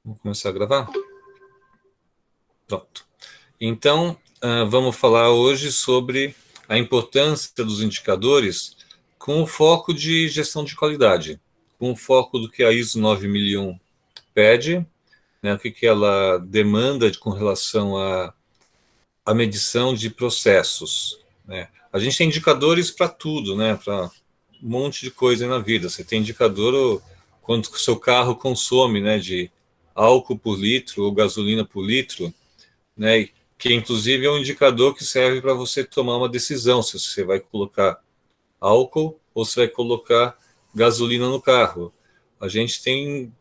Vamos começar a gravar? Pronto. Então, vamos falar hoje sobre a importância dos indicadores com o foco de gestão de qualidade, com o foco do que a ISO 9001 pede, né, o que ela demanda com relação à medição de processos, né? A gente tem indicadores para tudo, né, para um monte de coisa na vida. Você tem indicador quanto o seu carro consome, né, de álcool por litro ou gasolina por litro, né, que inclusive é um indicador que serve para você tomar uma decisão, se você vai colocar álcool ou se vai colocar gasolina no carro. A gente tem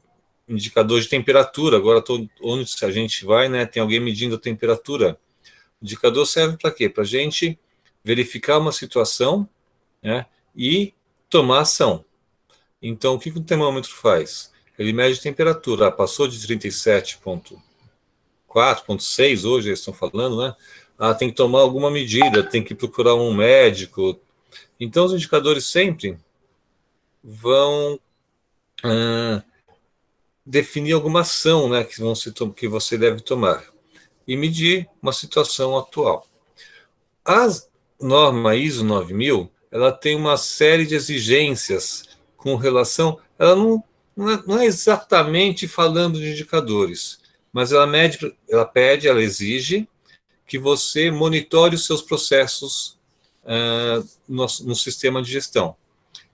indicador de temperatura, agora onde a gente vai, né, tem alguém medindo a temperatura. O indicador serve para quê? Para a gente verificar uma situação, né, e tomar ação. Então, o que o termômetro faz? Ele mede a temperatura. Passou de 37,4, 6 hoje eles estão falando, né? Tem que tomar alguma medida, tem que procurar um médico. Então, os indicadores sempre vão definir alguma ação, né, que você deve tomar e medir uma situação atual. A norma ISO 9000, ela tem uma série de exigências com relação, ela não é exatamente falando de indicadores, mas ela exige que você monitore os seus processos no sistema de gestão.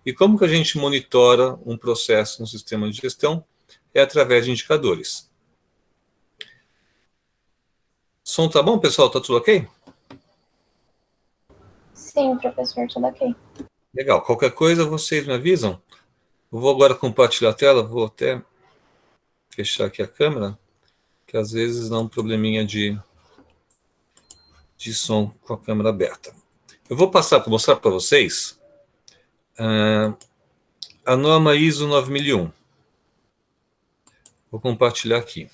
E como que a gente monitora um processo no sistema de gestão? É através de indicadores. Som tá bom, pessoal? Tá tudo ok? Sim, professor, tudo ok. Legal. Qualquer coisa, vocês me avisam. Eu vou agora compartilhar a tela, vou até fechar aqui a câmera, que às vezes dá um probleminha de som com a câmera aberta. Eu vou mostrar para vocês a norma ISO 9001. Vou compartilhar aqui.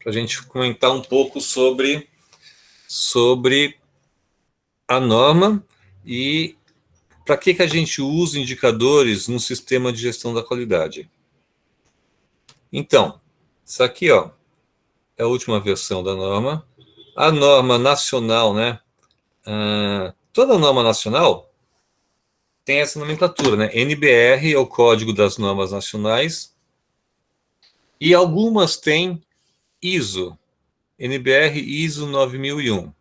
Para a gente comentar um pouco sobre a norma e para que a gente usa indicadores no sistema de gestão da qualidade. Então, isso aqui, ó, é a última versão da norma. A norma nacional, né? Toda norma nacional tem essa nomenclatura, né? NBR é o Código das Normas Nacionais e algumas têm ISO, NBR ISO 9001. O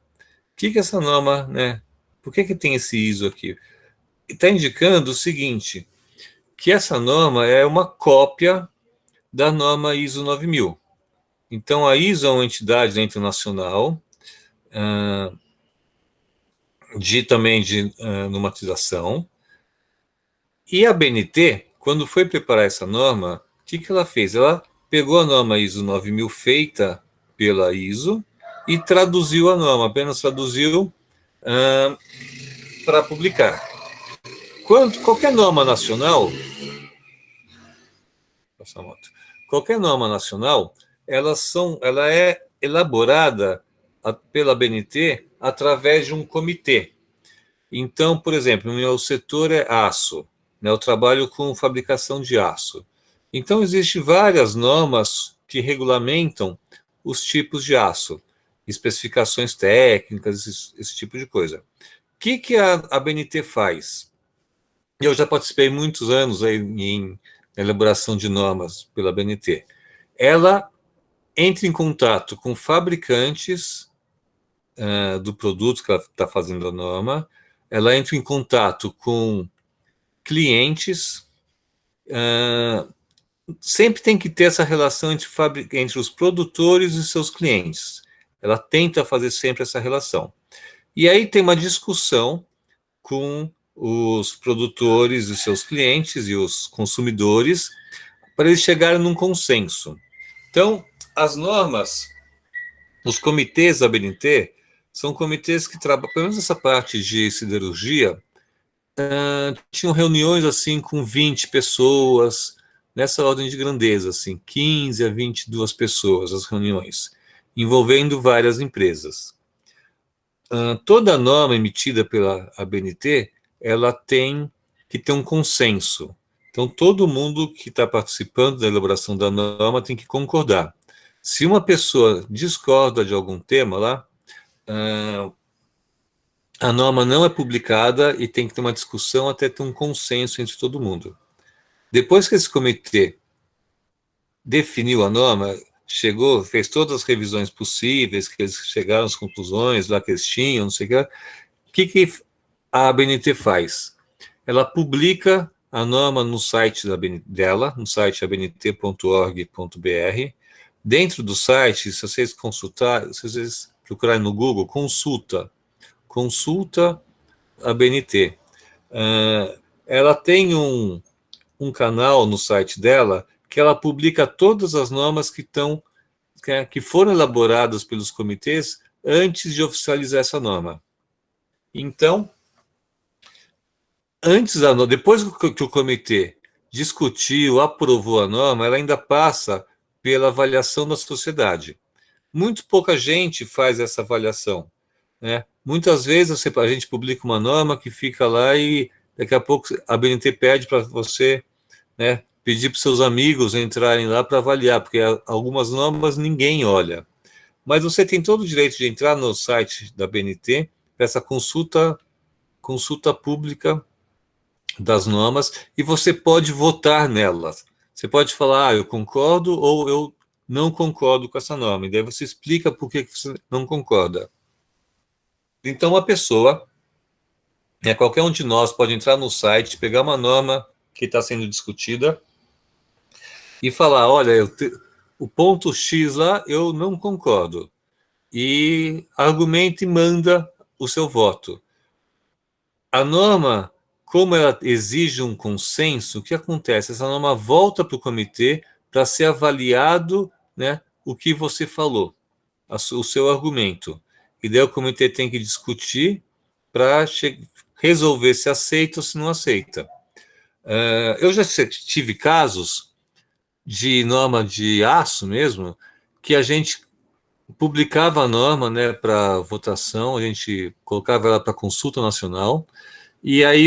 que é essa norma, né? Por que tem esse ISO aqui? Está indicando o seguinte, que essa norma é uma cópia da norma ISO 9000. Então, a ISO é uma entidade internacional também de normatização. E a BNT, quando foi preparar essa norma, o que ela fez? Ela pegou a norma ISO 9000 feita pela ISO e traduziu a norma, apenas traduziu para publicar. Qualquer norma nacional, ela é elaborada pela BNT através de um comitê. Então, por exemplo, o meu setor é aço, né, eu trabalho com fabricação de aço. Então, existem várias normas que regulamentam os tipos de aço, especificações técnicas, esse tipo de coisa. O que a BNT faz? Eu já participei muitos anos aí em elaboração de normas pela BNT. Ela entra em contato com fabricantes do produto que ela está fazendo a norma, ela entra em contato com clientes, sempre tem que ter essa relação entre os produtores e seus clientes. Ela tenta fazer sempre essa relação. E aí tem uma discussão com os produtores e seus clientes e os consumidores para eles chegarem num consenso. Então, as normas, os comitês da BNT, são comitês que trabalham, pelo menos essa parte de siderurgia, tinham reuniões assim com 20 pessoas, nessa ordem de grandeza, assim, 15 a 22 pessoas as reuniões, envolvendo várias empresas. Toda norma emitida pela ABNT, ela tem que ter um consenso. Então, todo mundo que está participando da elaboração da norma tem que concordar. Se uma pessoa discorda de algum tema lá, a norma não é publicada e tem que ter uma discussão até ter um consenso entre todo mundo. Depois que esse comitê definiu a norma, chegou, fez todas as revisões possíveis, que eles chegaram às conclusões lá que eles tinham, não sei o que a ABNT faz? Ela publica a norma no site dela, no site abnt.org.br. Dentro do site, se vocês consultarem, se vocês procurarem no Google, consulta ABNT. Ela tem um canal no site dela que ela publica todas as normas que foram elaboradas pelos comitês antes de oficializar essa norma. Então, depois que o comitê discutiu, aprovou a norma, ela ainda passa pela avaliação da sociedade. Muito pouca gente faz essa avaliação, né? Muitas vezes a gente publica uma norma que fica lá e daqui a pouco a BNT pede para você, né, pedir para seus amigos entrarem lá para avaliar, porque algumas normas ninguém olha. Mas você tem todo o direito de entrar no site da BNT para essa consulta pública das normas e você pode votar nelas. Você pode falar, eu concordo ou eu não concordo com essa norma. E daí você explica por que você não concorda. Então, uma pessoa, qualquer um de nós pode entrar no site, pegar uma norma que está sendo discutida e falar, olha, o ponto X lá eu não concordo. E argumente e manda o seu voto. A norma, como ela exige um consenso, o que acontece? Essa norma volta para o comitê para ser avaliado, né, o que você falou, o seu argumento. E daí o comitê tem que discutir para resolver se aceita ou se não aceita. Eu já tive casos de norma de aço mesmo, que a gente publicava a norma, né, para votação, a gente colocava ela para consulta nacional, e aí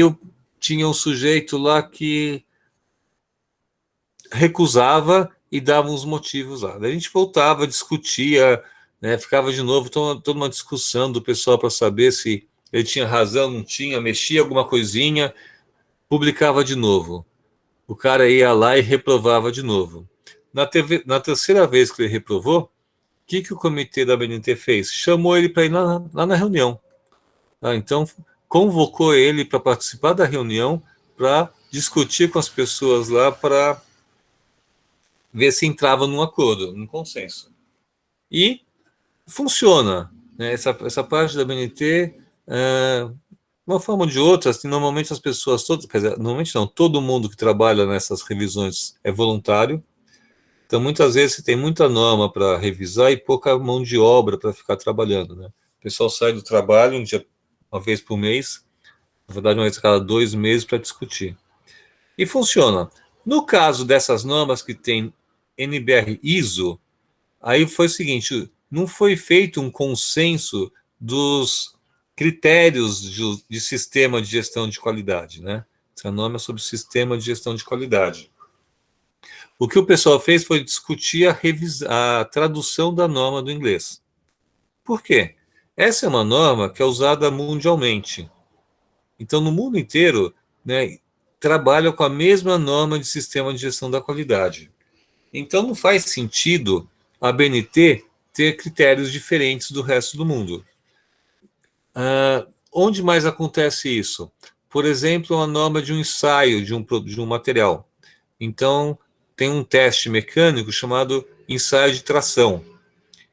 tinha um sujeito lá que recusava e dava uns motivos lá. Daí a gente voltava, discutia, né, ficava de novo toda uma discussão do pessoal para saber se ele tinha razão, não tinha, mexia alguma coisinha, publicava de novo. O cara ia lá e reprovava de novo. Na terceira vez que ele reprovou, o que o comitê da BNT fez? Chamou ele para ir lá na reunião. Então, convocou ele para participar da reunião, para discutir com as pessoas lá, para ver se entrava num acordo, num consenso. E funciona, né? Essa parte da BNT, de uma forma ou de outra, assim, normalmente as pessoas todas, quer dizer, normalmente não, todo mundo que trabalha nessas revisões é voluntário. Então, muitas vezes você tem muita norma para revisar e pouca mão de obra para ficar trabalhando, né? O pessoal sai do trabalho uma vez por mês, na verdade, uma vez a cada 2 meses para discutir. E funciona. No caso dessas normas que tem NBR ISO, aí foi o seguinte, não foi feito um consenso dos critérios de sistema de gestão de qualidade, né? Essa norma é sobre sistema de gestão de qualidade. O que o pessoal fez foi discutir a tradução da norma do inglês. Por quê? Essa é uma norma que é usada mundialmente. Então, no mundo inteiro, né, trabalha com a mesma norma de sistema de gestão da qualidade. Então, não faz sentido a BNT ter critérios diferentes do resto do mundo. Onde mais acontece isso? Por exemplo, a norma de um ensaio de um material. Então, tem um teste mecânico chamado ensaio de tração.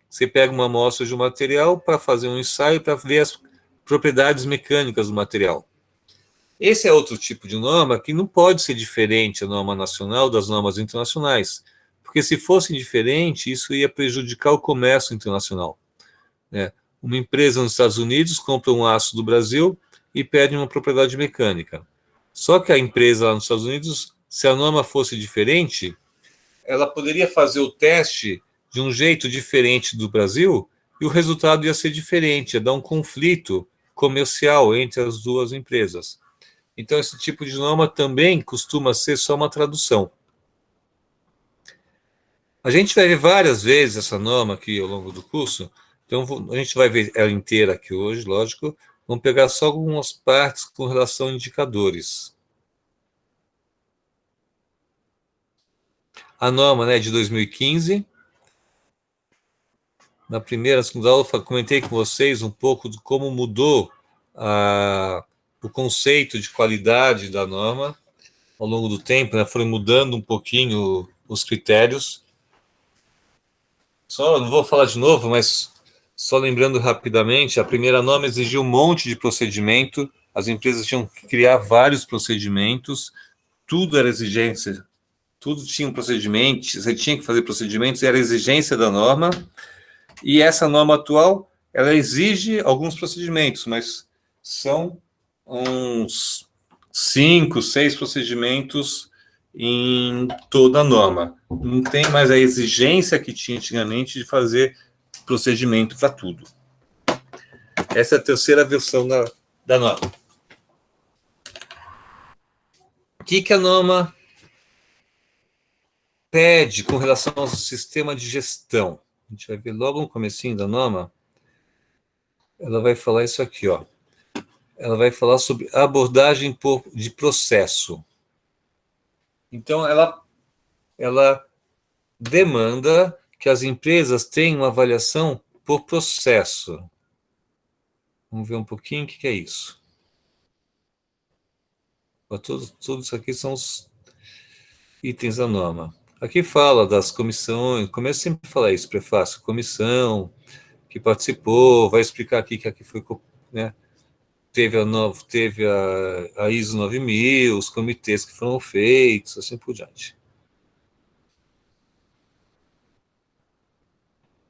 Você pega uma amostra de um material para fazer um ensaio para ver as propriedades mecânicas do material. Esse é outro tipo de norma que não pode ser diferente da norma nacional das normas internacionais, porque se fosse diferente, isso ia prejudicar o comércio internacional, né? Uma empresa nos Estados Unidos compra um aço do Brasil e pede uma propriedade mecânica. Só que a empresa lá nos Estados Unidos, se a norma fosse diferente, ela poderia fazer o teste de um jeito diferente do Brasil e o resultado ia ser diferente, ia dar um conflito comercial entre as duas empresas. Então, esse tipo de norma também costuma ser só uma tradução. A gente vai ver várias vezes essa norma aqui ao longo do curso, então a gente vai ver ela inteira aqui hoje, lógico. Vamos pegar só algumas partes com relação a indicadores. A norma, né, de 2015. Na primeira, segunda aula, comentei com vocês um pouco de como mudou o conceito de qualidade da norma ao longo do tempo, né? Foram mudando um pouquinho os critérios. Só, não vou falar de novo, mas só lembrando rapidamente, a primeira norma exigia um monte de procedimento, as empresas tinham que criar vários procedimentos, tudo era exigência, tudo tinha um procedimento, você tinha que fazer procedimentos, era exigência da norma, e essa norma atual, ela exige alguns procedimentos, mas são uns 5, 6 procedimentos em toda a norma. Não tem mais a exigência que tinha antigamente de fazer procedimento para tudo. Essa é a terceira versão da norma. O que a norma pede com relação ao sistema de gestão? A gente vai ver logo no comecinho da norma. Ela vai falar isso aqui, ó. Ela vai falar sobre abordagem de processo. Então, ela demanda que as empresas tenham uma avaliação por processo. Vamos ver um pouquinho o que é isso. Tudo isso aqui são os itens da norma. Aqui fala das comissões, começa sempre a falar isso, prefácio, comissão que participou, vai explicar aqui que aqui foi, né, teve a ISO 9000, os comitês que foram feitos, assim por diante.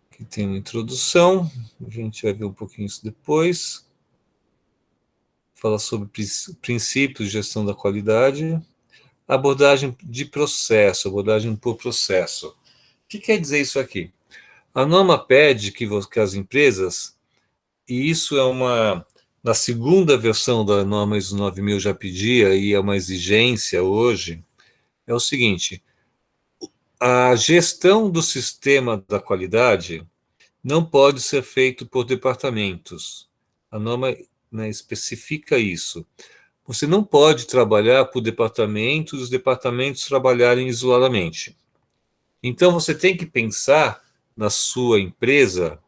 Aqui tem uma introdução, a gente vai ver um pouquinho isso depois. Fala sobre princípios de gestão da qualidade. Abordagem de processo, abordagem por processo. O que quer dizer isso aqui? A norma pede que as empresas, e isso é na segunda versão da norma ISO 9000 já pedia, e é uma exigência hoje, é o seguinte: a gestão do sistema da qualidade não pode ser feito por departamentos. A norma, né, especifica isso. Você não pode trabalhar por departamentos, os departamentos trabalharem isoladamente. Então, você tem que pensar na sua empresa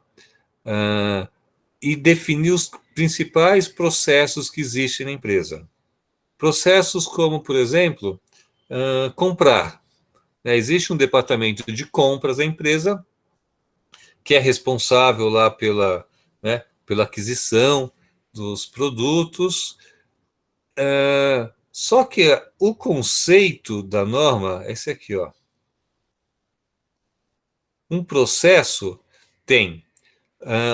e definir os principais processos que existem na empresa. Processos como, por exemplo, comprar. Existe um departamento de compras da empresa que é responsável lá pela aquisição dos produtos. Só que o conceito da norma é esse aqui, ó. Um processo tem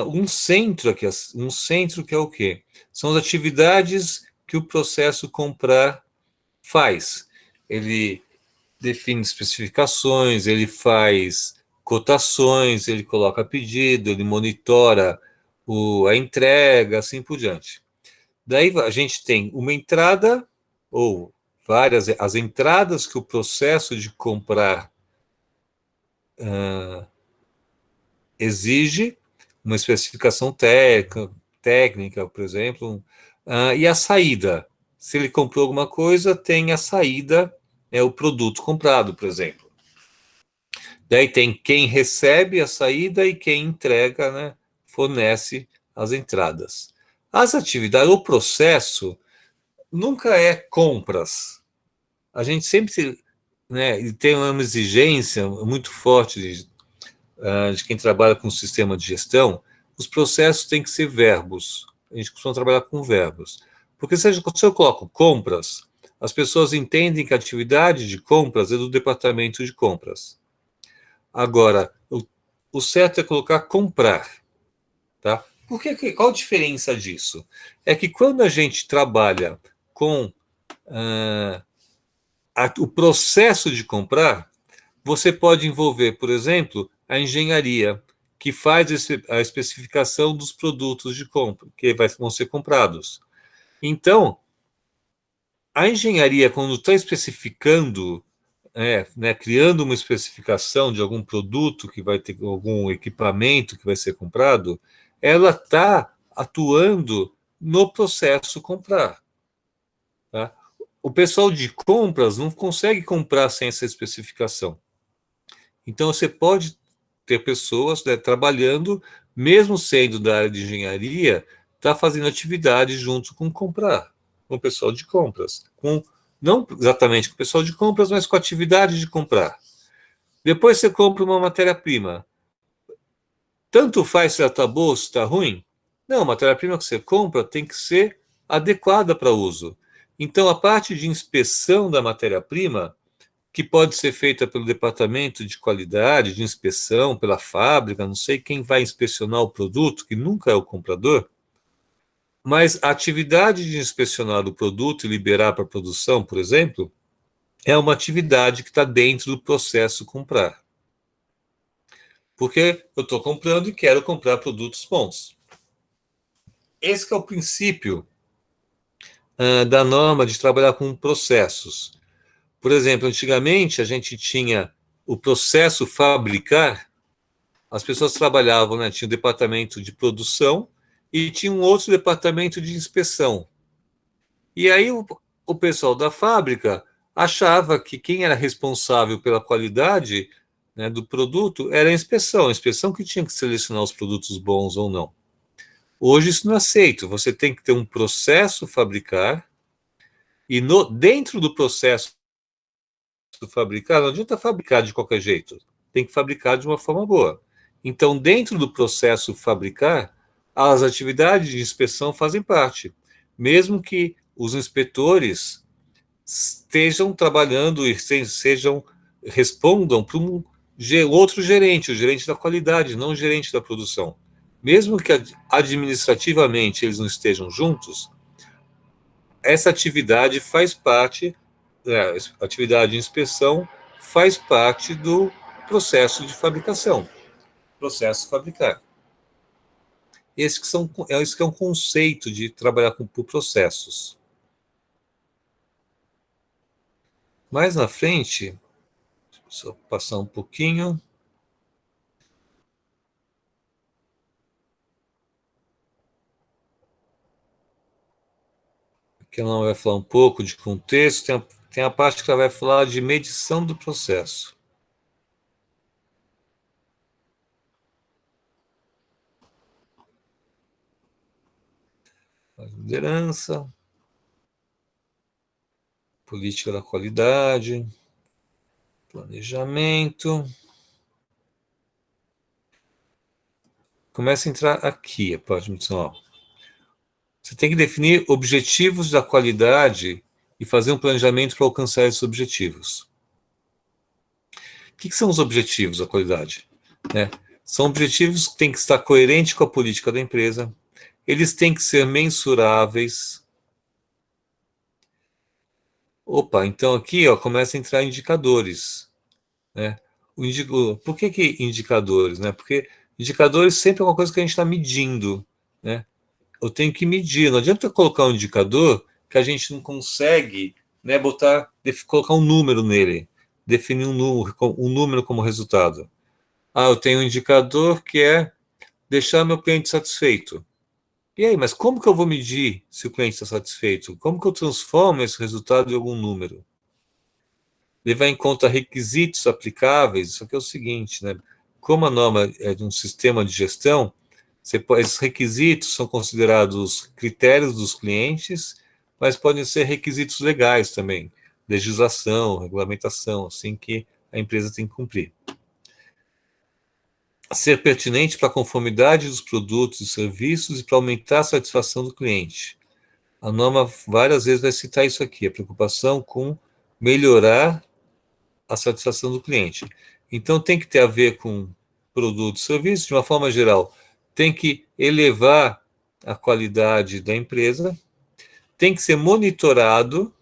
um centro aqui, um centro que é o quê? São as atividades que o processo comprar faz. Ele define especificações, ele faz cotações, ele coloca pedido, ele monitora a entrega, assim por diante. Daí a gente tem uma entrada, ou várias, as entradas que o processo de comprar exige, uma especificação técnica, por exemplo, e a saída. Se ele comprou alguma coisa, tem a saída, o produto comprado, por exemplo. Daí tem quem recebe a saída e quem entrega, né, fornece as entradas. As atividades, o processo nunca é compras. A gente sempre, né, tem uma exigência muito forte de quem trabalha com sistema de gestão. Os processos têm que ser verbos. A gente costuma trabalhar com verbos. Porque se eu coloco compras, as pessoas entendem que a atividade de compras é do departamento de compras. Agora, o certo é colocar comprar. Tá? Qual a diferença disso? É que quando a gente trabalha com o processo de comprar, você pode envolver, por exemplo, a engenharia, que faz a especificação dos produtos de compra, que vão ser comprados. Então, a engenharia, quando está especificando, né, criando uma especificação de algum produto que vai ter, algum equipamento que vai ser comprado, ela está atuando no processo comprar. Tá? O pessoal de compras não consegue comprar sem essa especificação. Então, você pode ter pessoas, né, trabalhando, mesmo sendo da área de engenharia, tá fazendo atividade junto com comprar, com o pessoal de compras, não exatamente com o pessoal de compras, mas com a atividade de comprar. Depois você compra uma matéria-prima. Tanto faz se ela está boa ou se está ruim? Não, a matéria-prima que você compra tem que ser adequada para uso. Então, a parte de inspeção da matéria-prima, que pode ser feita pelo departamento de qualidade, de inspeção, pela fábrica, não sei quem vai inspecionar o produto, que nunca é o comprador, mas a atividade de inspecionar o produto e liberar para a produção, por exemplo, é uma atividade que está dentro do processo comprar. Porque eu estou comprando e quero comprar produtos bons. Esse que é o princípio da norma de trabalhar com processos. Por exemplo, antigamente a gente tinha o processo fabricar, as pessoas trabalhavam, né, tinha o departamento de produção e tinha um outro departamento de inspeção. E aí o pessoal da fábrica achava que quem era responsável pela qualidade, né, do produto era a inspeção que tinha que selecionar os produtos bons ou não. Hoje isso não é aceito, você tem que ter um processo fabricar e dentro do processo fabricar, não adianta fabricar de qualquer jeito, tem que fabricar de uma forma boa. Então, dentro do processo fabricar, as atividades de inspeção fazem parte, mesmo que os inspetores estejam trabalhando e respondam para um outro gerente, o gerente da qualidade, não o gerente da produção. Mesmo que administrativamente eles não estejam juntos, essa atividade faz parte, a atividade de inspeção faz parte do processo de fabricação, processo fabricar. Esse que é um conceito de trabalhar por processos. Mais na frente, só passar um pouquinho. Aqui ela vai falar um pouco de contexto, tem a parte que ela vai falar de medição do processo. Liderança, política da qualidade, planejamento. Começa a entrar aqui a parte de medição. Você tem que definir objetivos da qualidade e fazer um planejamento para alcançar esses objetivos. O que são os objetivos da qualidade? São objetivos que têm que estar coerentes com a política da empresa, eles têm que ser mensuráveis. Opa, então aqui começa a entrar indicadores. Né? Por que indicadores? Né? Porque indicadores sempre é uma coisa que a gente está medindo. Né? Eu tenho que medir, não adianta colocar um indicador que a gente não consegue, né, colocar um número nele, definir um número como resultado. Eu tenho um indicador que é deixar meu cliente satisfeito. E aí, mas como que eu vou medir se o cliente está satisfeito? Como que eu transformo esse resultado em algum número? Levar em conta requisitos aplicáveis, isso aqui é o seguinte, né? Como a norma é de um sistema de gestão, esses requisitos são considerados critérios dos clientes, mas podem ser requisitos legais também, legislação, regulamentação, assim que a empresa tem que cumprir. Ser pertinente para a conformidade dos produtos e serviços e para aumentar a satisfação do cliente. A norma várias vezes vai citar isso aqui, a preocupação com melhorar a satisfação do cliente. Então, tem que ter a ver com produtos e serviços, de uma forma geral, tem que elevar a qualidade da empresa, tem que ser monitorado,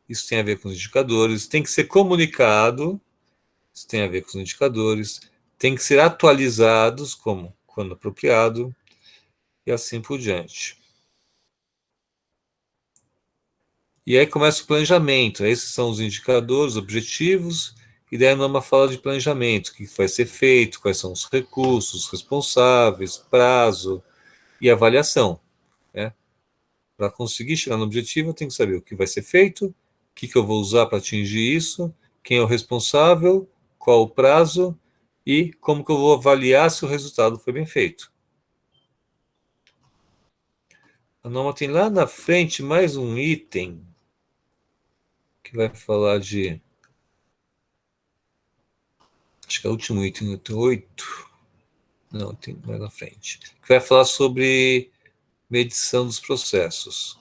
isso tem a ver com os indicadores, tem que ser comunicado, isso tem a ver com os indicadores, têm que ser atualizados como quando apropriado e assim por diante. E aí começa o planejamento. Esses são os indicadores, objetivos, e daí a norma fala de planejamento, o que vai ser feito, quais são os recursos, responsáveis, prazo e avaliação. Né? Para conseguir chegar no objetivo, eu tenho que saber o que vai ser feito, o que eu vou usar para atingir isso, quem é o responsável, qual o prazo e como que eu vou avaliar se o resultado foi bem feito. A norma tem lá na frente mais um item que vai falar de... Acho que é o último item, 8. Não, tem mais na frente. Que vai falar sobre medição dos processos.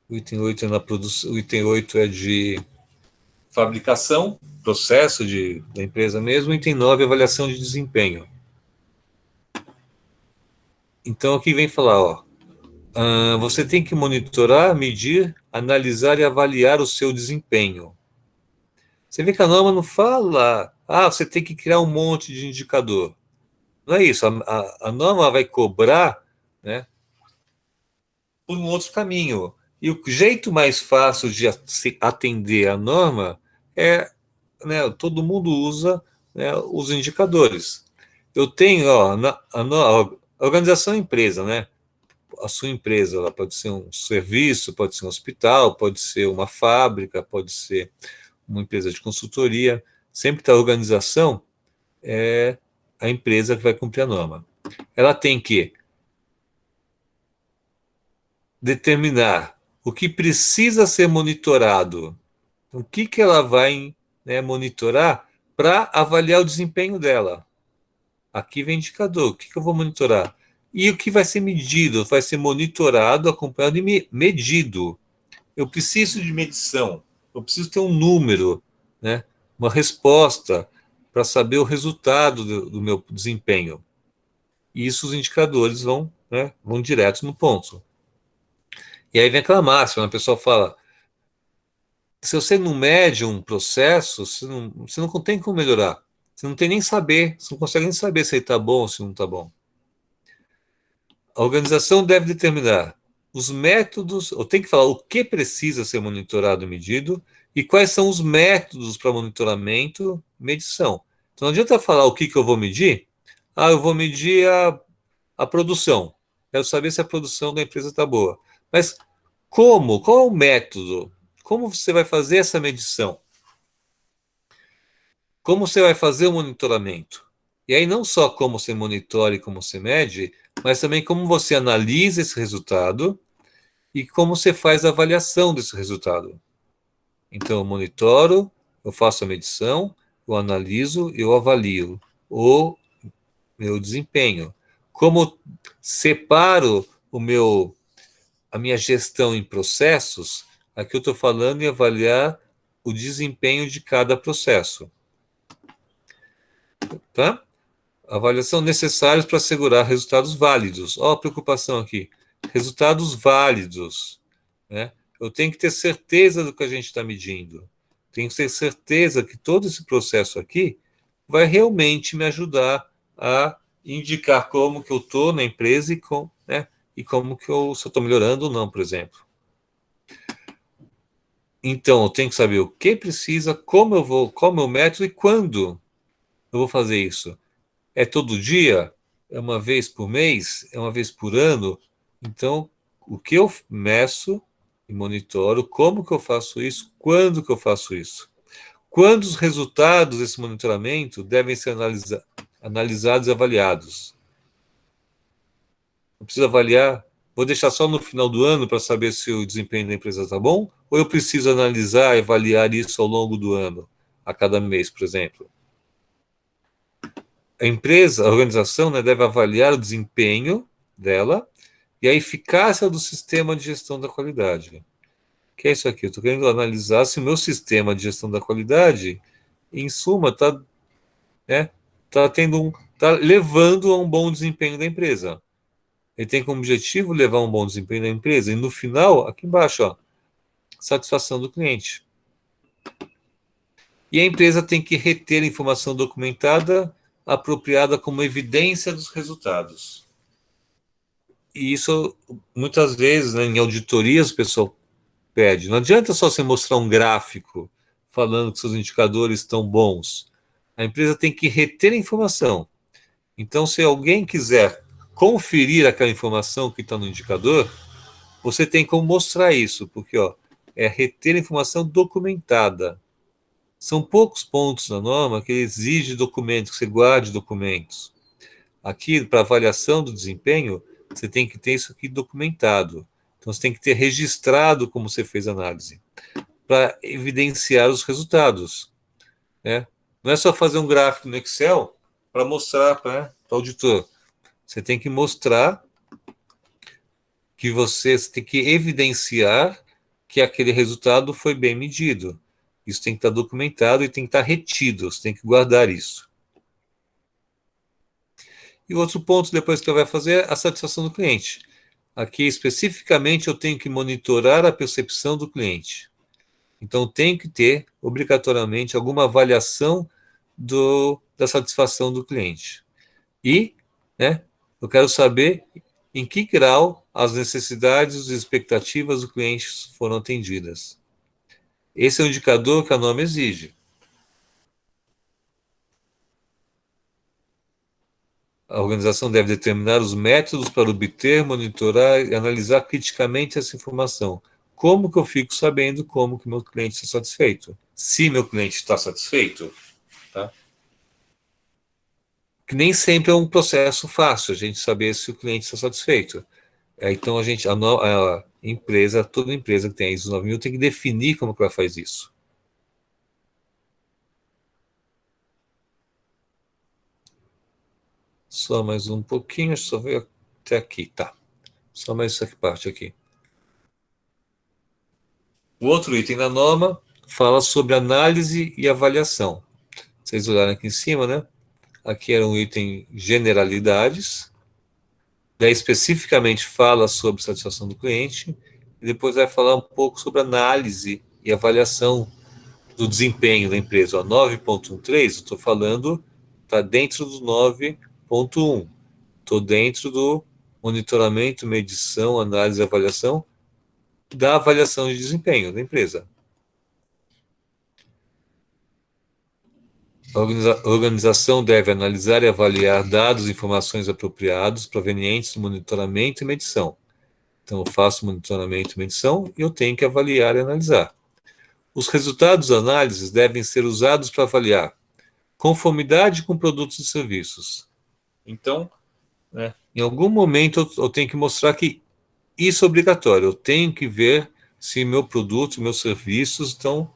O item 8 é na produção, o item 8 é de fabricação, processo da empresa mesmo, e item 9 é avaliação de desempenho. Então aqui vem falar, ó, você tem que monitorar, medir, analisar e avaliar o seu desempenho. Você vê que a norma não fala, você tem que criar um monte de indicador. Não é isso, a norma vai cobrar, né, por um outro caminho. E o jeito mais fácil de atender a norma é, né, todo mundo usa, né, os indicadores. Eu tenho, ó, a organização empresa, né? A sua empresa, ela pode ser um serviço, pode ser um hospital, pode ser uma fábrica, pode ser uma empresa de consultoria. Sempre que a organização é a empresa que vai cumprir a norma. Ela tem que determinar o que precisa ser monitorado, o que ela vai, né, monitorar para avaliar o desempenho dela. Aqui vem indicador, o que eu vou monitorar? E o que vai ser medido, vai ser monitorado, acompanhado e medido. Eu preciso de medição, eu preciso ter um número, né, uma resposta para saber o resultado do meu desempenho. E isso os indicadores vão, né, vão direto no ponto. E aí vem aquela máxima, a pessoa fala, se você não mede um processo, você não tem como melhorar. Você não tem nem saber, você não consegue nem saber se ele está bom ou se não está bom. A organização deve determinar os métodos, ou tem que falar o que precisa ser monitorado e medido, e quais são os métodos para monitoramento e medição. Então não adianta falar o que eu vou medir. Eu vou medir a produção. Quero saber se a produção da empresa está boa. Mas como? Qual é o método? Como você vai fazer essa medição? Como você vai fazer o monitoramento? E aí não só como você monitora e como você mede, mas também como você analisa esse resultado e como você faz a avaliação desse resultado. Então, eu monitoro, eu faço a medição, eu analiso, eu avalio o meu desempenho. Como separo a minha gestão em processos, aqui eu estou falando em avaliar o desempenho de cada processo. Tá? Avaliação necessários para assegurar resultados válidos. Ó, a preocupação aqui. Resultados válidos. Né? Eu tenho que ter certeza do que a gente está medindo. Tenho que ter certeza que todo esse processo aqui vai realmente me ajudar a indicar como que eu estou na empresa e como que se eu estou melhorando ou não, por exemplo. Então, eu tenho que saber o que precisa, qual é o meu método e quando eu vou fazer isso. É todo dia? É uma vez por mês? É uma vez por ano? Então, o que eu meço e monitoro, como que eu faço isso, quando que eu faço isso? Quando os resultados desse monitoramento devem ser analisados e avaliados? Eu preciso avaliar, vou deixar só no final do ano para saber se o desempenho da empresa está bom? Ou eu preciso analisar e avaliar isso ao longo do ano, a cada mês, por exemplo? A empresa, a organização, né, deve avaliar o desempenho dela e a eficácia do sistema de gestão da qualidade. Que é isso aqui? Eu estou querendo analisar se o meu sistema de gestão da qualidade, em suma, está levando a um bom desempenho da empresa. Ele tem como objetivo levar a um bom desempenho da empresa. E no final, aqui embaixo, ó, satisfação do cliente. E a empresa tem que reter a informação documentada apropriada como evidência dos resultados. E isso, muitas vezes, né, em auditorias, o pessoal pede. Não adianta só você mostrar um gráfico falando que seus indicadores estão bons. A empresa tem que reter a informação. Então, se alguém quiser conferir aquela informação que está no indicador, você tem como mostrar isso, porque é reter a informação documentada. São poucos pontos na norma que exige documentos, que você guarde documentos. Aqui, para avaliação do desempenho, você tem que ter isso aqui documentado. Então, você tem que ter registrado como você fez a análise, para evidenciar os resultados. Né? Não é só fazer um gráfico no Excel para mostrar para o auditor. Você tem que mostrar que você tem que evidenciar que aquele resultado foi bem medido. Isso tem que estar documentado e tem que estar retido, você tem que guardar isso. E outro ponto depois que eu vai fazer é a satisfação do cliente. Aqui, especificamente, eu tenho que monitorar a percepção do cliente. Então, tem que ter, obrigatoriamente, alguma avaliação da satisfação do cliente. E, né, eu quero saber em que grau as necessidades e expectativas do cliente foram atendidas. Esse é o indicador que a norma exige. A organização deve determinar os métodos para obter, monitorar e analisar criticamente essa informação. Como que eu fico sabendo como que meu cliente está satisfeito? Se meu cliente está satisfeito, tá? Que nem sempre é um processo fácil a gente saber se o cliente está satisfeito. Então a empresa, toda empresa que tem a ISO 9000 tem que definir como que ela faz isso. Só mais um pouquinho, só ver até aqui, tá. Só mais essa parte aqui. O outro item da norma fala sobre análise e avaliação. Vocês olharam aqui em cima, né? Aqui era um item generalidades. Daí especificamente fala sobre satisfação do cliente. E depois vai falar um pouco sobre análise e avaliação do desempenho da empresa. 9.13, eu estou falando, está dentro do 9.1. Estou dentro do monitoramento, medição, análise e avaliação da avaliação de desempenho da empresa. A organização deve analisar e avaliar dados e informações apropriados provenientes do monitoramento e medição. Então, eu faço monitoramento e medição e eu tenho que avaliar e analisar. Os resultados da análise devem ser usados para avaliar conformidade com produtos e serviços. Então, né, em algum momento eu tenho que mostrar que isso é obrigatório. Eu tenho que ver se meu produto, meus serviços estão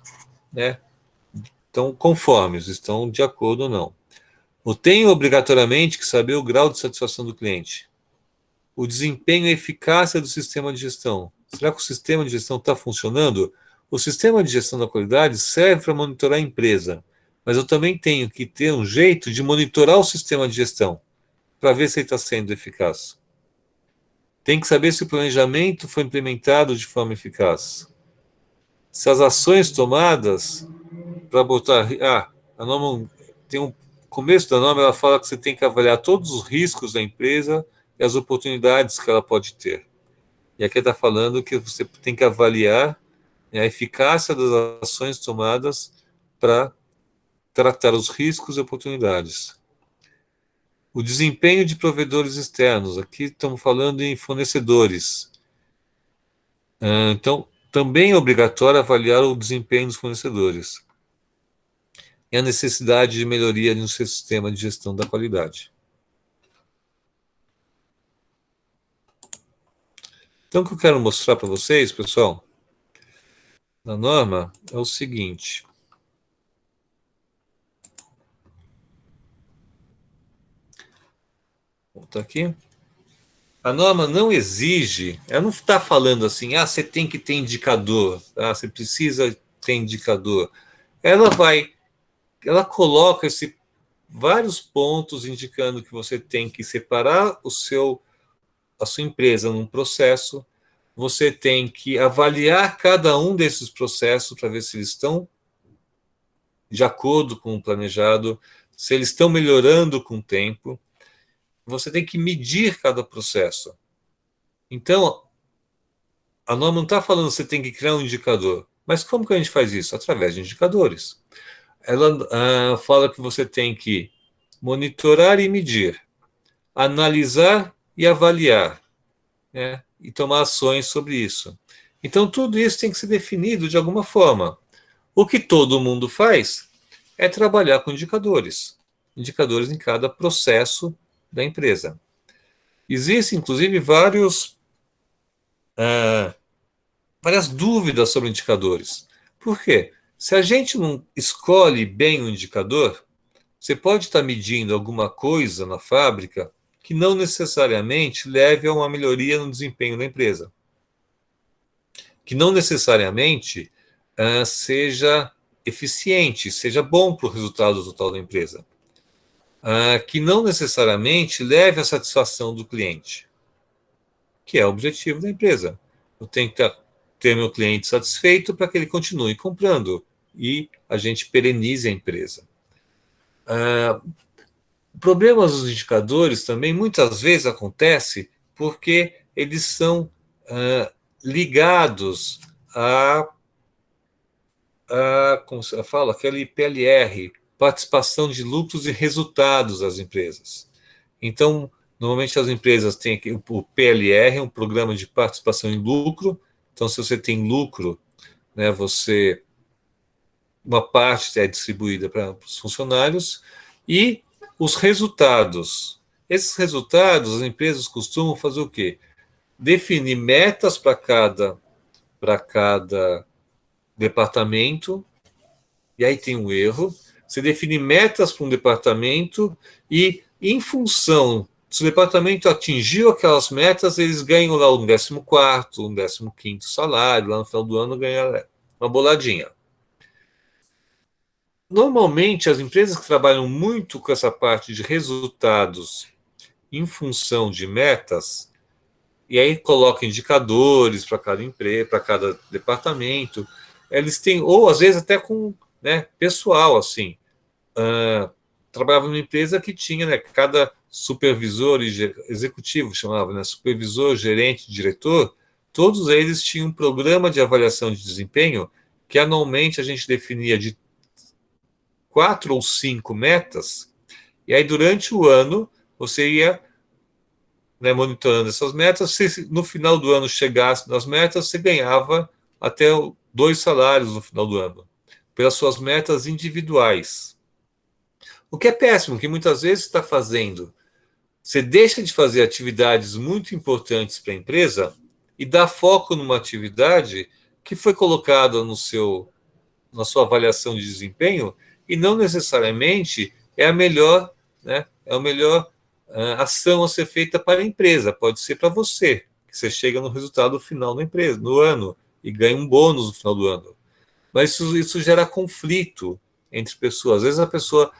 conformes, estão de acordo ou não. Eu tenho obrigatoriamente que saber o grau de satisfação do cliente. O desempenho e eficácia do sistema de gestão. Será que o sistema de gestão está funcionando? O sistema de gestão da qualidade serve para monitorar a empresa, mas eu também tenho que ter um jeito de monitorar o sistema de gestão para ver se ele está sendo eficaz. Tem que saber se o planejamento foi implementado de forma eficaz. Se as ações tomadas para botar... a norma tem um começo da norma, ela fala que você tem que avaliar todos os riscos da empresa e as oportunidades que ela pode ter. E aqui está falando que você tem que avaliar a eficácia das ações tomadas para tratar os riscos e oportunidades. O desempenho de provedores externos. Aqui estamos falando em fornecedores. Então, também é obrigatório avaliar o desempenho dos fornecedores e a necessidade de melhoria no seu sistema de gestão da qualidade. Então, o que eu quero mostrar para vocês, pessoal, na norma, é o seguinte. Vou voltar aqui. A norma não exige, ela não está falando assim, você tem que ter indicador, você precisa ter indicador. Ela coloca vários pontos indicando que você tem que separar a sua empresa num processo, você tem que avaliar cada um desses processos para ver se eles estão de acordo com o planejado, se eles estão melhorando com o tempo. Você tem que medir cada processo. Então, a norma não está falando que você tem que criar um indicador. Mas como que a gente faz isso? Através de indicadores. Ela fala que você tem que monitorar e medir, analisar e avaliar, né? E tomar ações sobre isso. Então, tudo isso tem que ser definido de alguma forma. O que todo mundo faz é trabalhar com indicadores. Indicadores em cada processo da empresa. Existem, inclusive, várias dúvidas sobre indicadores. Por quê? Se a gente não escolhe bem o indicador, você pode estar medindo alguma coisa na fábrica que não necessariamente leve a uma melhoria no desempenho da empresa. Que não necessariamente seja eficiente, seja bom para o resultado total da empresa. Que não necessariamente leve à satisfação do cliente, que é o objetivo da empresa. Eu tenho que ter meu cliente satisfeito para que ele continue comprando e a gente perenize a empresa. Problemas dos indicadores também muitas vezes acontece porque eles são ligados como se fala, aquele PLR, participação de lucros e resultados das empresas. Então, normalmente as empresas têm aqui, o PLR, um programa de participação em lucro. Então, se você tem lucro, né, uma parte é distribuída para os funcionários, e os resultados. Esses resultados, as empresas costumam fazer o quê? Definir metas para cada departamento, e aí tem um erro. Você define metas para um departamento e, em função, se o departamento atingiu aquelas metas, eles ganham lá um 14º, um 15º salário, lá no final do ano ganha uma boladinha. Normalmente, as empresas que trabalham muito com essa parte de resultados em função de metas, e aí colocam indicadores para cada empresa, para cada departamento, eles têm, ou às vezes até com, né, pessoal, assim, trabalhava numa empresa que tinha, né, cada supervisor e executivo, chamava, né, supervisor, gerente, diretor, todos eles tinham um programa de avaliação de desempenho que anualmente a gente definia de 4 ou 5 metas, e aí durante o ano você ia, né, monitorando essas metas. Se no final do ano chegasse nas metas, você ganhava até 2 salários no final do ano, pelas suas metas individuais. O que é péssimo, que muitas vezes você está fazendo. Você deixa de fazer atividades muito importantes para a empresa e dá foco numa atividade que foi colocada na sua avaliação de desempenho e não necessariamente é a melhor, né, é a melhor ação a ser feita para a empresa. Pode ser para você, que você chega no resultado final da empresa, no ano, e ganha um bônus no final do ano. Mas isso gera conflito entre pessoas. Às vezes a pessoa,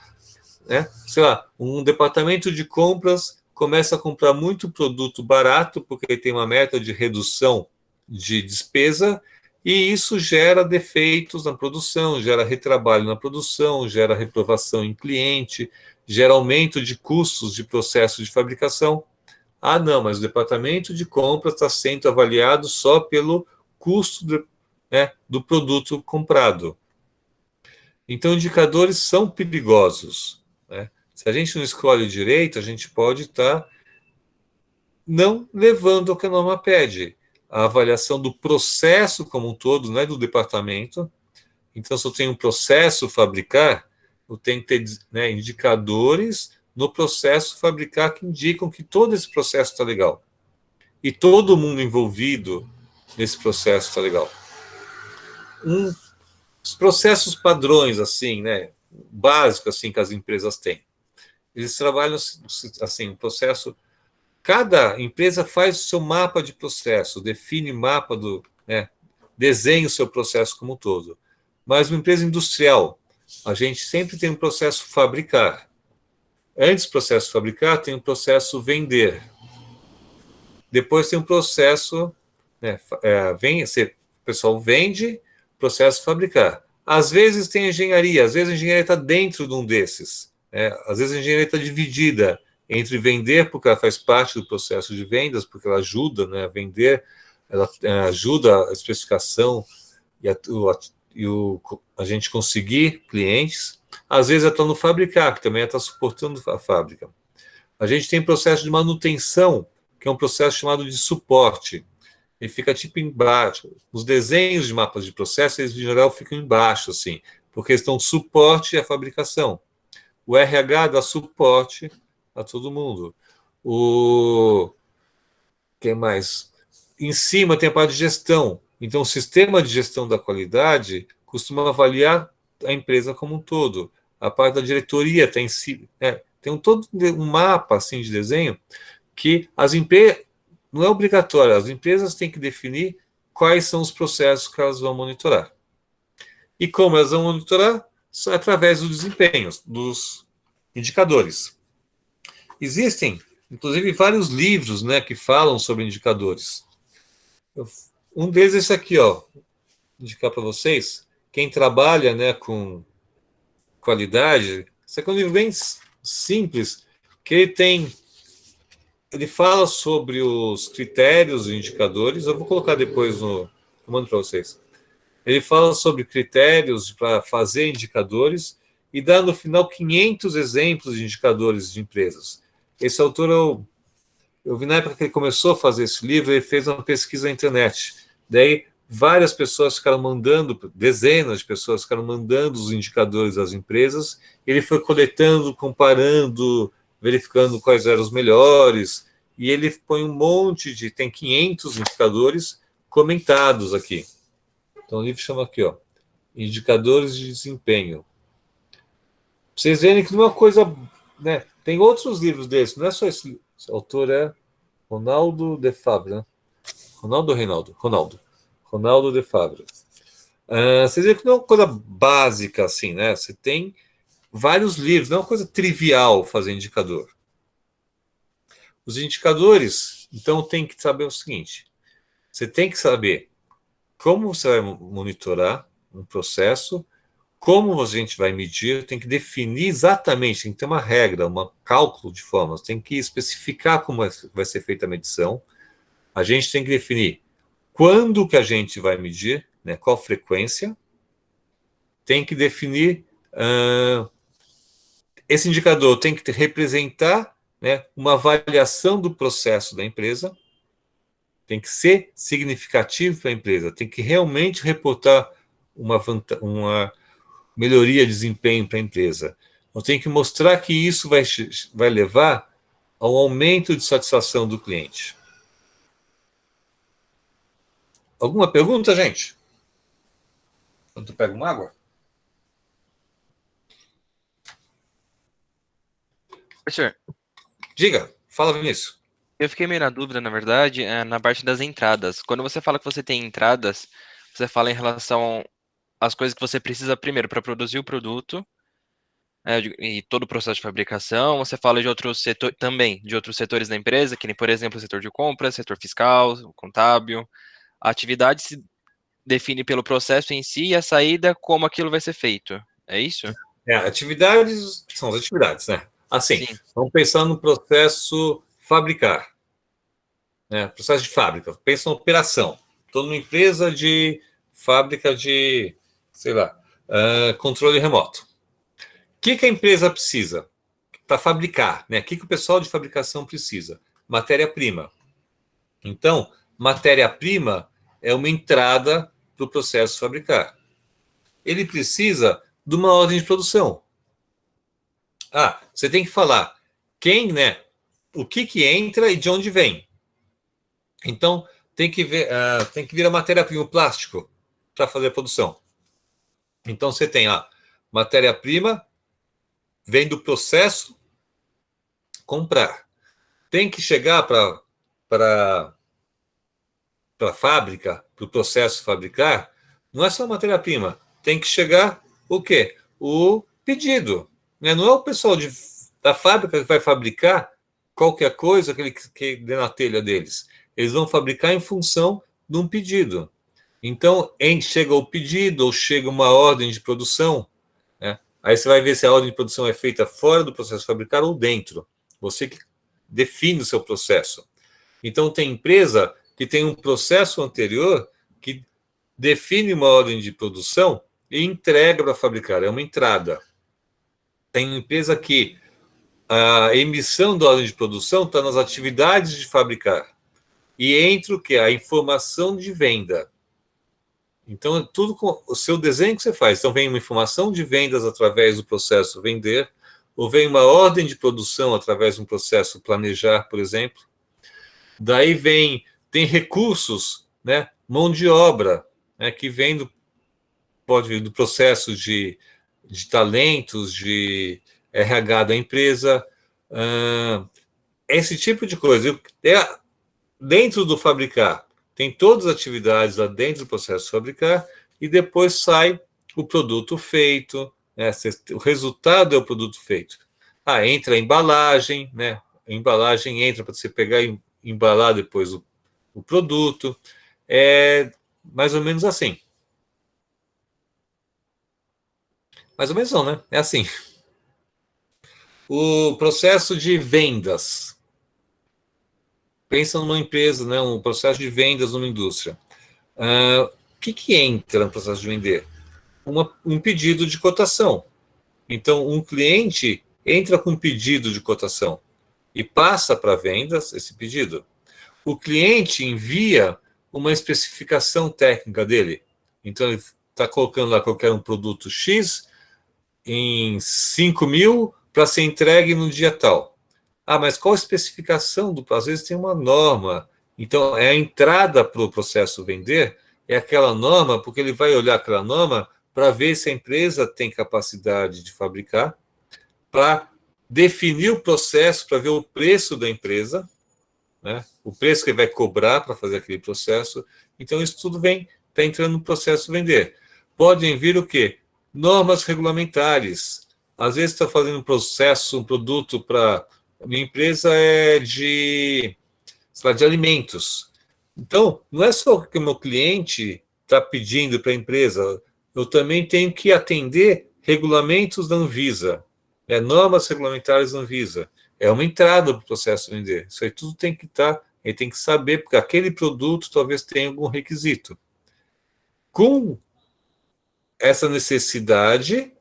né, sei lá, um departamento de compras começa a comprar muito produto barato porque tem uma meta de redução de despesa, e isso gera defeitos na produção, gera retrabalho na produção, gera reprovação em cliente, gera aumento de custos de processo de fabricação. Ah, não, mas o departamento de compras está sendo avaliado só pelo custo do produto comprado. Então, indicadores são perigosos, né? Se a gente não escolhe direito, a gente pode estar não levando o que a norma pede. A avaliação do processo como um todo, não é do departamento. Então, se eu tenho um processo fabricar, eu tenho que ter, né, indicadores no processo fabricar que indicam que todo esse processo está legal. E todo mundo envolvido nesse processo está legal. Os processos padrões, assim, né, básicos assim, que as empresas têm. Eles trabalham assim, um processo. Cada empresa faz o seu mapa de processo, define mapa desenha o seu processo como um todo. Mas uma empresa industrial, a gente sempre tem um processo fabricar. Antes do processo fabricar, tem um processo vender. Depois tem um processo né? O pessoal vende, processo fabricar. Às vezes tem engenharia, às vezes a engenharia está dentro de um desses. Né? Às vezes a engenharia está dividida entre vender, porque ela faz parte do processo de vendas, porque ela ajuda, né, a vender, ela ajuda a especificação a gente conseguir clientes. Às vezes ela está no fabricar, que também está suportando a fábrica. A gente tem processo de manutenção, que é um processo chamado de suporte. Ele fica tipo embaixo. Os desenhos de mapas de processo, eles, em geral, ficam embaixo, assim, porque eles estão suporte à fabricação. O RH dá suporte a todo mundo. Quem mais? Em cima tem a parte de gestão. Então, o sistema de gestão da qualidade costuma avaliar a empresa como um todo. A parte da diretoria tem todo um mapa assim de desenho que as empresas não é obrigatório, as empresas têm que definir quais são os processos que elas vão monitorar. E como elas vão monitorar? Só através dos desempenhos, dos indicadores. Existem, inclusive, vários livros, né, que falam sobre indicadores. Um deles é esse aqui, ó, vou indicar para vocês. Quem trabalha, né, com qualidade, esse aqui é um livro bem simples, que ele fala sobre os critérios e indicadores. Eu vou colocar depois eu mando para vocês. Ele fala sobre critérios para fazer indicadores e dá no final 500 exemplos de indicadores de empresas. Esse autor, eu vi na época que ele começou a fazer esse livro, ele fez uma pesquisa na internet. Daí várias pessoas ficaram mandando, dezenas de pessoas ficaram mandando os indicadores das empresas. Ele foi coletando, comparando, verificando quais eram os melhores, e ele põe um monte tem 500 indicadores comentados aqui. Então o livro chama aqui, ó, Indicadores de Desempenho. Vocês verem que não é uma coisa, né? Tem outros livros desses, não é só esse autor, é Ronaldo de Fabra, né? Ronaldo de Fabra. Vocês veem que não é uma coisa básica assim, né? Você tem vários livros, não é uma coisa trivial fazer indicador. Os indicadores, então, tem que saber o seguinte: você tem que saber como você vai monitorar um processo, como a gente vai medir, tem que definir exatamente, tem que ter uma regra, um cálculo de formas, tem que especificar como vai ser feita a medição. A gente tem que definir quando que a gente vai medir, né, qual frequência. Tem que definir esse indicador tem que representar, né, uma avaliação do processo da empresa, tem que ser significativo para a empresa, tem que realmente reportar uma melhoria de desempenho para a empresa. Então, tem que mostrar que isso vai levar ao aumento de satisfação do cliente. Alguma pergunta, gente? Quando tu pega uma água? Professor, Diga, fala, Vinícius. eu fiquei meio na dúvida, na verdade, na parte das entradas. Quando você fala que você tem entradas, você fala em relação às coisas que você precisa primeiro para produzir o produto, e todo o processo de fabricação. Você fala de outros setores também, de outros setores da empresa, que nem, por exemplo, o setor de compras, setor fiscal, contábil. A atividade se define pelo processo em si e a saída como aquilo vai ser feito. É isso? Atividades são as atividades, né? Assim, Sim. vamos pensar no processo fabricar. Né? Processo de fábrica. Pensa na operação. Estou numa empresa de fábrica de, sei lá, controle remoto. O que a empresa precisa para fabricar? Né? O que o pessoal de fabricação precisa? Matéria-prima. Então, matéria-prima é uma entrada para o processo fabricar. Ele precisa de uma ordem de produção. Você tem que falar quem, né? O que entra e de onde vem. Então, tem que vir a matéria-prima, o plástico, para fazer a produção. Então, você tem a matéria-prima, vem do processo comprar. Tem que chegar para a fábrica, para o processo fabricar, não é só a matéria-prima. Tem que chegar o quê? O pedido. Né? Não é o pessoal da fábrica que vai fabricar qualquer coisa que dê na telha deles. Eles vão fabricar em função de um pedido. Então, chega o pedido ou chega uma ordem de produção, né? Aí você vai ver se a ordem de produção é feita fora do processo de fabricar ou dentro. Você que define o seu processo. Então, tem empresa que tem um processo anterior que define uma ordem de produção e entrega para fabricar. É uma entrada. Tem empresa que a emissão da ordem de produção está nas atividades de fabricar. E entra o que? A informação de venda. Então, é tudo com o seu desenho que você faz. Então, vem uma informação de vendas através do processo vender, ou vem uma ordem de produção através de um processo planejar, por exemplo. Daí tem recursos, né? Mão de obra, né? Que pode vir do processo de talentos, de RH da empresa, esse tipo de coisa. Dentro do fabricar, tem todas as atividades lá dentro do processo de fabricar e depois sai o produto feito, né? O resultado é o produto feito. Entra a embalagem, né? A embalagem entra para você pegar e embalar depois o produto. É mais ou menos assim. Mais ou menos não, né? É assim. O processo de vendas. Pensa numa empresa, né? Um processo de vendas numa indústria. O que entra no processo de vender? Um pedido de cotação. Então, um cliente entra com um pedido de cotação e passa para vendas esse pedido. O cliente envia uma especificação técnica dele. Então, ele está colocando lá qualquer um produto X em 5.000 para ser entregue no dia tal. Mas qual a especificação do? Às vezes tem uma norma. Então, é a entrada para o processo vender, é aquela norma, porque ele vai olhar aquela norma para ver se a empresa tem capacidade de fabricar, para definir o processo, para ver o preço da empresa, né? O preço que ele vai cobrar para fazer aquele processo. Então, isso tudo está entrando no processo vender. Podem vir o quê? Normas regulamentares. Às vezes está fazendo um processo, um produto para... Minha empresa é de alimentos. Então, não é só o que o meu cliente está pedindo para a empresa, eu também tenho que atender regulamentos da Anvisa, normas regulamentares da Anvisa. É uma entrada para o processo de vender. Isso aí tudo tem que estar, ele tem que saber, porque aquele produto talvez tenha algum requisito. Com essa necessidade,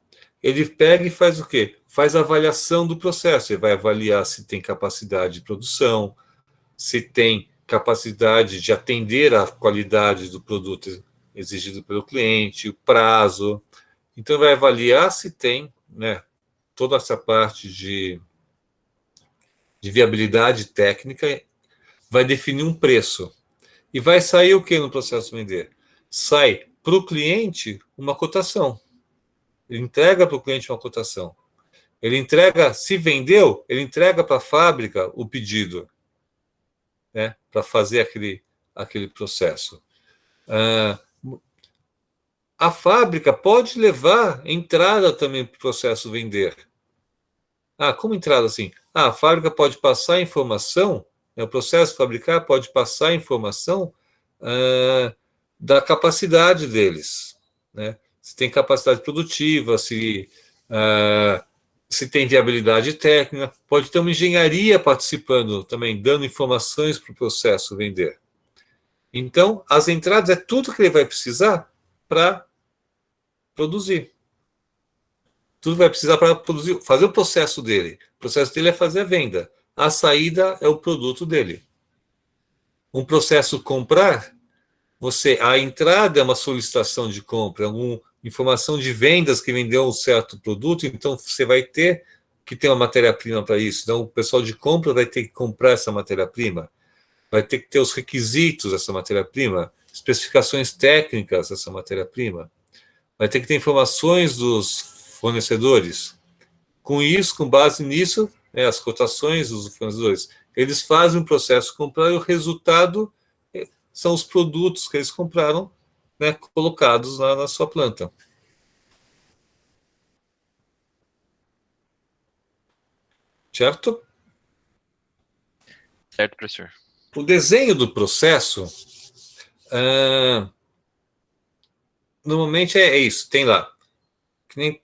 ele pega e faz o quê? Faz a avaliação do processo. Ele vai avaliar se tem capacidade de produção, se tem capacidade de atender à qualidade do produto exigido pelo cliente, o prazo. Então, vai avaliar se tem, né, toda essa parte de viabilidade técnica, vai definir um preço. E vai sair o que no processo de vender? Sai para o cliente uma cotação. Ele entrega para o cliente uma cotação. Ele entrega, se vendeu, ele entrega para a fábrica o pedido, né, para fazer aquele processo. A fábrica pode levar entrada também para o processo vender. Como entrada assim? A fábrica pode passar informação, né, o processo de fabricar pode passar informação da capacidade deles, né? Se tem capacidade produtiva, se tem viabilidade técnica, pode ter uma engenharia participando também, dando informações para o processo vender. Então, as entradas é tudo que ele vai precisar para produzir. Tudo vai precisar para produzir, fazer o processo dele. O processo dele é fazer a venda. A saída é o produto dele. Um processo comprar, a entrada é uma solicitação de compra, uma informação de vendas que vendeu um certo produto, então você vai ter que ter uma matéria-prima para isso. Então, o pessoal de compra vai ter que comprar essa matéria-prima, vai ter que ter os requisitos dessa matéria-prima, especificações técnicas dessa matéria-prima, vai ter que ter informações dos fornecedores. Com isso, com base nisso, as cotações dos fornecedores, eles fazem um processo de comprar e o resultado são os produtos que eles compraram, né, colocados lá na sua planta. Certo? Certo, professor. O desenho do processo, Normalmente é isso, tem lá. Que nem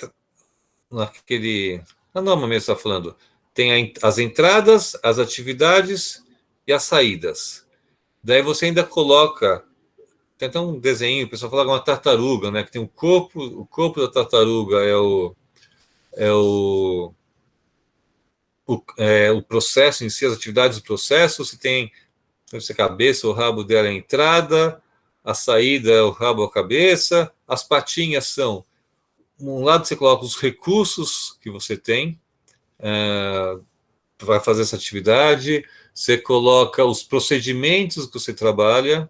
naquele. A norma mesmo está falando. Tem as entradas, as atividades e as saídas. Daí você ainda coloca. Tem até um desenho, o pessoal fala que é uma tartaruga, né? Que tem o corpo da tartaruga é o processo em si, as atividades do processo. Você tem a cabeça, o rabo dela é a entrada, a saída é o rabo ou a cabeça, as patinhas são. Um lado você coloca os recursos que você tem para fazer essa atividade, você coloca os procedimentos que você trabalha,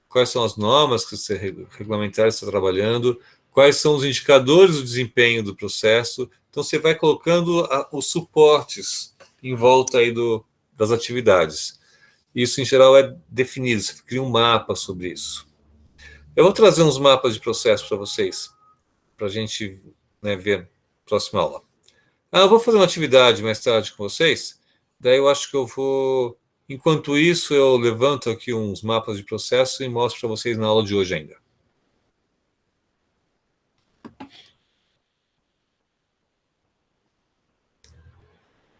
quais são as normas que você regulamentares está trabalhando, quais são os indicadores do desempenho do processo. Então você vai colocando os suportes em volta aí das atividades. Isso em geral é definido, você cria um mapa sobre isso. Eu vou trazer uns mapas de processo para vocês, para a gente, né, ver na próxima aula. Eu vou fazer uma atividade mais tarde com vocês, daí eu acho que eu vou. Enquanto isso, eu levanto aqui uns mapas de processo e mostro para vocês na aula de hoje ainda.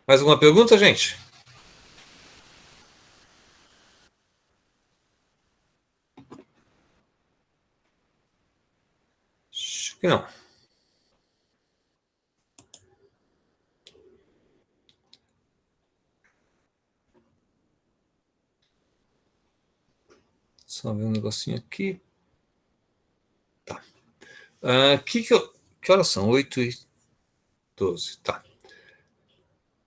Mais alguma pergunta, gente? Acho que não. Só ver um negocinho aqui. Tá. Que horas são? 8h12. Tá.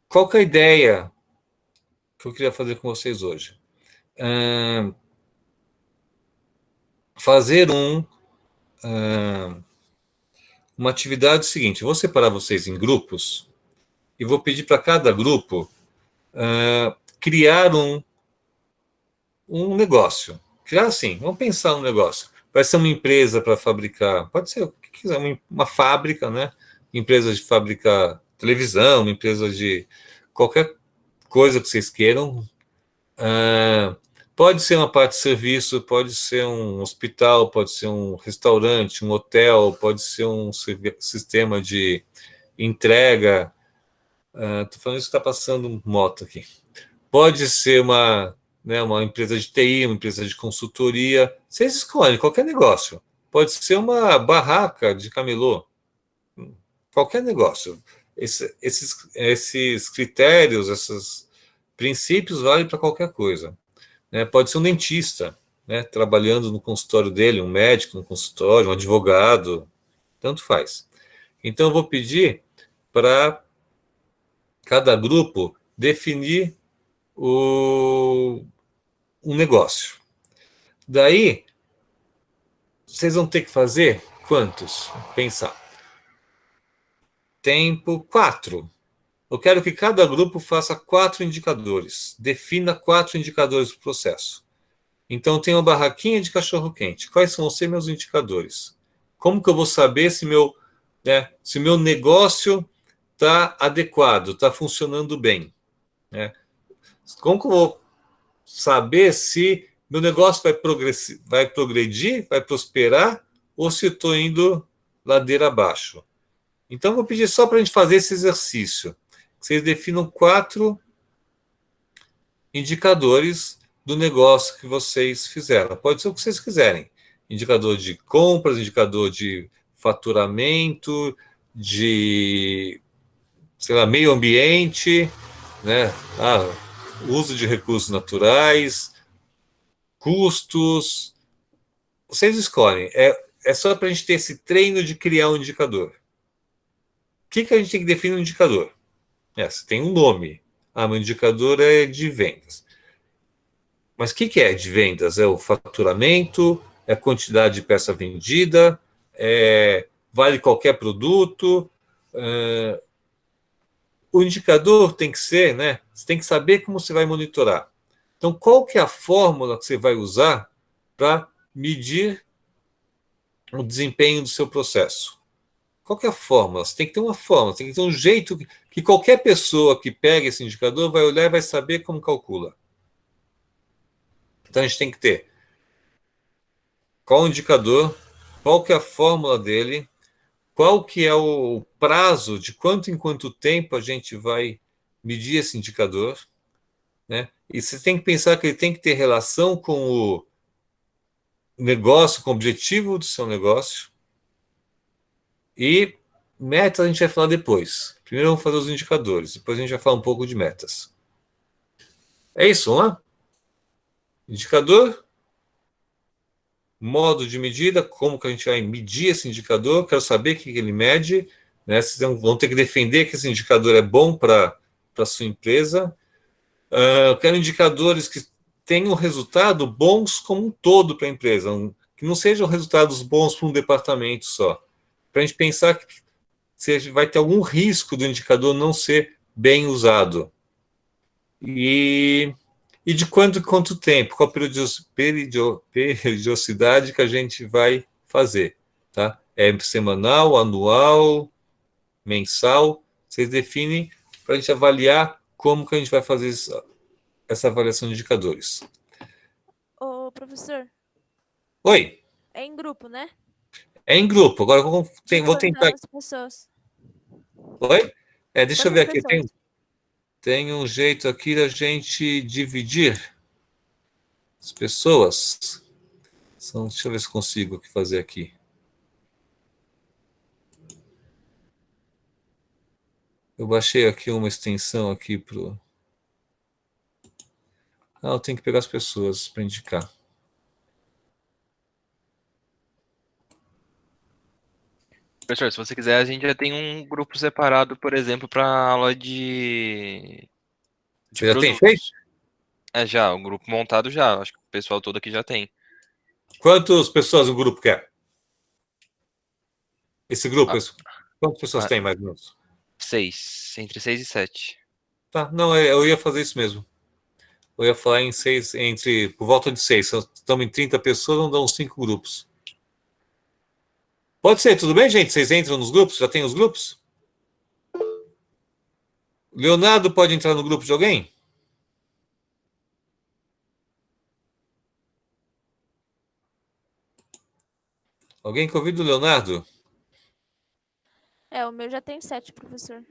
Qual que é a ideia que eu queria fazer com vocês hoje? Fazer uma atividade seguinte. Eu vou separar vocês em grupos e vou pedir para cada grupo criar um negócio. Criar assim, vamos pensar no negócio. Vai ser uma empresa para fabricar, pode ser o que quiser, uma fábrica, né? Empresa de fabricar televisão, uma empresa de qualquer coisa que vocês queiram. Pode ser uma parte de serviço, pode ser um hospital, pode ser um restaurante, um hotel, pode ser um sistema de entrega. Estou falando isso que está passando moto aqui. Pode ser uma empresa de TI, uma empresa de consultoria. Vocês escolhem qualquer negócio. Pode ser uma barraca de camelô. Qualquer negócio. Esses critérios, esses princípios valem para qualquer coisa. Né? Pode ser um dentista, né, trabalhando no consultório dele, um médico no consultório, um advogado, tanto faz. Então, eu vou pedir para cada grupo definir um negócio. Daí, vocês vão ter que fazer quantos? Pensar. Tempo 4. Eu quero que cada grupo faça 4 indicadores. Defina 4 indicadores do processo. Então, tem uma barraquinha de cachorro-quente. Quais são os meus indicadores? Como que eu vou saber se meu negócio está adequado, está funcionando bem? Né? Como que eu vou saber se meu negócio vai progredir, vai prosperar, ou se eu estou indo ladeira abaixo? Então, eu vou pedir só para a gente fazer esse exercício. Vocês definam 4 indicadores do negócio que vocês fizeram. Pode ser o que vocês quiserem. Indicador de compras, indicador de faturamento, de, sei lá, meio ambiente, né? Uso de recursos naturais, custos. Vocês escolhem. É só para a gente ter esse treino de criar um indicador. O que a gente tem que definir um indicador? Você tem um nome. Meu indicador é de vendas. Mas o que é de vendas? É o faturamento? É a quantidade de peça vendida? Vale qualquer produto? O indicador tem que ser, né? Você tem que saber como você vai monitorar. Então, qual que é a fórmula que você vai usar para medir o desempenho do seu processo? Qual que é a fórmula? Você tem que ter uma fórmula, tem que ter um jeito que qualquer pessoa que pega esse indicador vai olhar e vai saber como calcula. Então, a gente tem que ter qual o indicador, qual que é a fórmula dele, qual que é o prazo, de quanto em quanto tempo a gente vai medir esse indicador, né? E você tem que pensar que ele tem que ter relação com o negócio, com o objetivo do seu negócio. E metas a gente vai falar depois. Primeiro vamos fazer os indicadores, depois a gente vai falar um pouco de metas. É isso, vamos lá? Indicador, modo de medida, como que a gente vai medir esse indicador, quero saber o que ele mede, né? Vocês vão ter que defender que esse indicador é bom para a sua empresa. Eu quero indicadores que tenham resultado bons como um todo para a empresa, que não sejam resultados bons para um departamento só. Para a gente pensar que vai ter algum risco do indicador não ser bem usado. E de quanto tempo, qual a periodicidade que a gente vai fazer. Tá? É semanal, anual, mensal, vocês definem para a gente avaliar como que a gente vai fazer essa avaliação de indicadores. Ô, professor, Oi, é em grupo, né? é em grupo, agora vou tentar. Quantas pessoas? Oi? Deixa eu ver Quantas aqui, pessoas? tem um jeito aqui da gente dividir as pessoas. Deixa eu ver se consigo fazer aqui. Eu baixei aqui uma extensão aqui pro. Eu tenho que pegar as pessoas para indicar. Professor, se você quiser, a gente já tem um grupo separado, por exemplo, para aula de Você já tem feito? produtos. Já, o grupo montado já. Acho que o pessoal todo aqui já tem. Quantas pessoas o grupo quer? Esse grupo, Ah, quantas pessoas ah, tem mais ou menos? 6, entre 6 e 7. Tá, não, eu ia fazer isso mesmo. Eu ia falar em 6, por volta de 6. Estamos em 30 pessoas, vamos dar uns 5 grupos. Pode ser, tudo bem, gente? Vocês entram nos grupos? Já tem os grupos? Leonardo pode entrar no grupo de alguém? Alguém convida o Leonardo? É, o meu já tem 7, professor.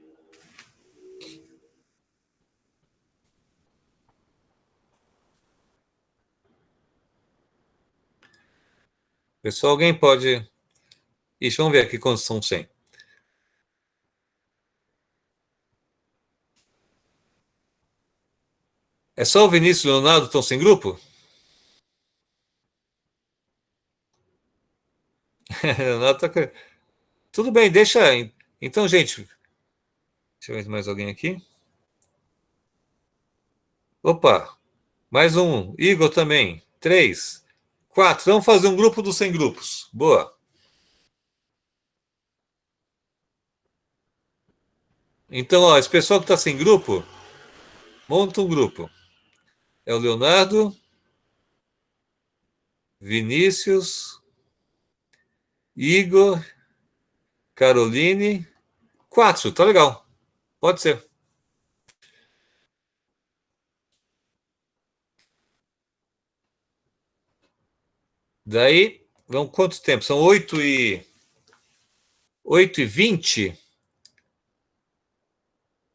Pessoal, alguém pode. Ixi, vamos ver aqui quantos são 100. É só o Vinícius e o Leonardo estão sem grupo? Leonardo tá... Tudo bem, deixa. Então, gente. Deixa eu ver mais alguém aqui. Opa, mais um. Igor também. 3, 4. Vamos fazer um grupo dos 100 grupos. Boa. Então, ó, esse pessoal que está sem grupo, monta um grupo. É o Leonardo, Vinícius, Igor, Caroline. 4, tá legal. Pode ser. Daí, vamos quanto tempo? São 8h20.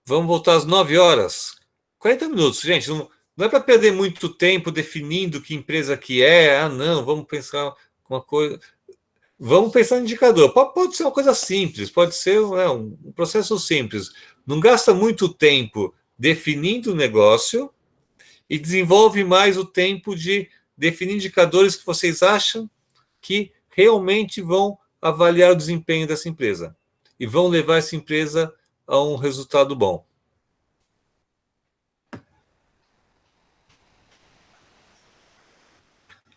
Vamos voltar às 9 horas. 40 minutos, gente. Não é para perder muito tempo definindo que empresa que é. Ah, não, vamos pensar uma coisa. Vamos pensar no indicador. Pode ser uma coisa simples, pode ser um processo simples. Não gasta muito tempo definindo o negócio e desenvolve mais o tempo de definir indicadores que vocês acham que realmente vão avaliar o desempenho dessa empresa e vão levar essa empresa a um resultado bom.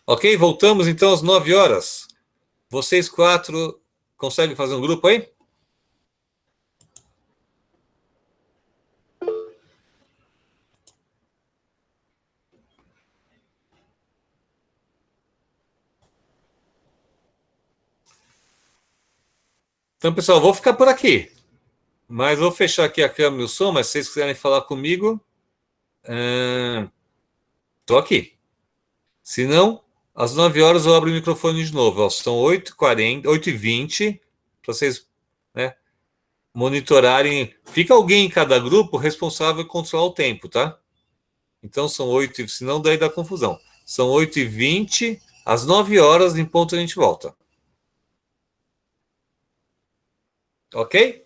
Ok? Voltamos então às 9 horas. Vocês 4 conseguem fazer um grupo aí? Então, pessoal, vou ficar por aqui. Mas vou fechar aqui a câmera e o som, mas se vocês quiserem falar comigo, estou aqui. Se não, Às 9 horas eu abro o microfone de novo. Ó, são 8h40, 8h20, para vocês, né, monitorarem. Fica alguém em cada grupo responsável por controlar o tempo, tá? Então são 8, senão daí dá confusão. São 8h20, às 9 horas em ponto a gente volta. Ok?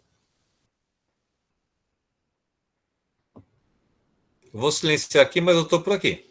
Eu vou silenciar aqui, mas eu estou por aqui.